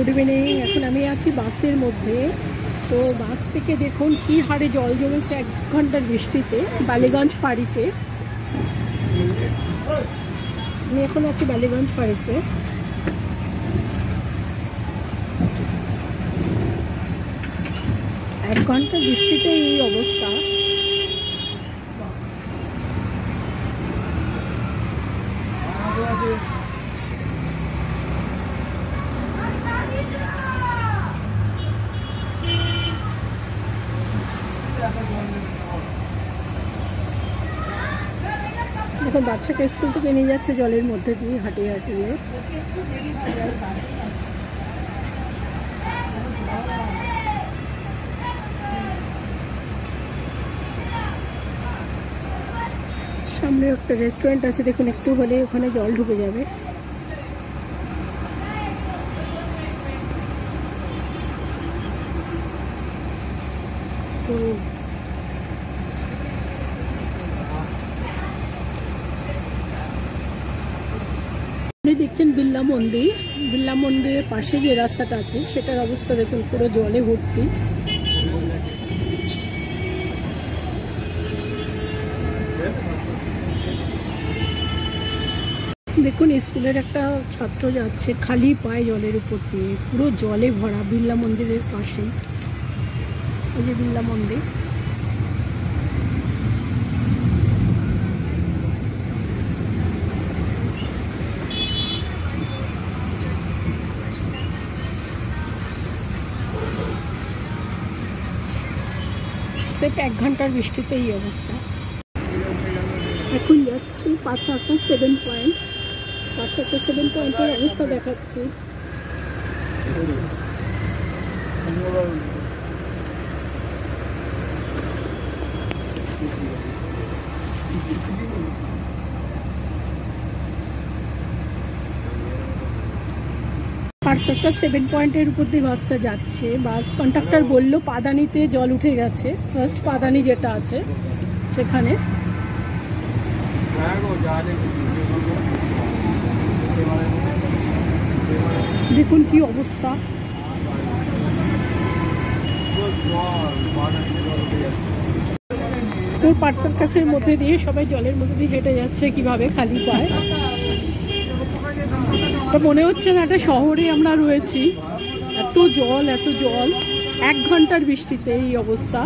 Good evening. এখন আমি আছি বাসের মধ্যে। তো বাস থেকে দেখুন কি হারে জল জমেছে 1 ঘন্টার বৃষ্টিতে বালিগঞ্জ ফাঁড়িতে। আমি এখন আছি বালিগঞ্জ ফাঁড়িতে। এক ঘন্টা বৃষ্টিতে এই অবস্থা। দেখুন বাচ্চাকে স্কুল থেকে নিয়ে যাচ্ছে জলের মধ্যে দিয়ে হাঁটিয়ে হাঁটিয়ে। সামনে একটা রেস্টুরেন্ট আছে, দেখুন একটু হলে ওখানে জল ঢুকে যাবে। তো দেখছেন বিড়লা মন্দির। বিড়লা মন্দিরের পাশে যে রাস্তাটা আছে সেটার অবস্থা দেখুন, পুরো জলে ভর্তি। দেখুন স্কুলের একটা ছাত্র যাচ্ছে খালি পায়ে জলের উপর দিয়ে, পুরো জলে ভরা বিড়লা মন্দিরের পাশে। এই যে বিড়লা মন্দির। সির্ফ 1 ঘন্টার বৃষ্টিতে এই অবস্থা। এখন যাচ্ছি পাঁচসাটা 7 পয়েন্ট। পাঁচসাটা 7 পয়েন্টের অবস্থা দেখাচ্ছি। পাঁচসাটা 7 পয়েন্টের উপর দিয়ে বাসটা যাচ্ছে। বাস কন্ডাক্টর বললো পাদানিতে জল উঠে গেছে, ফার্স্ট পাদানি যেটা আছে সেখানে। দেখুন কি অবস্থা। তোর পার্সেল কাছের মধ্যে দিয়ে সবাই জলের মধ্যে দিয়ে হেঁটে যাচ্ছে কিভাবে খালি পায়। তো মনে হচ্ছে না একটা শহরে আমরা রয়েছি, এত জল এত জল। 1 ঘন্টার বৃষ্টিতে এই অবস্থা।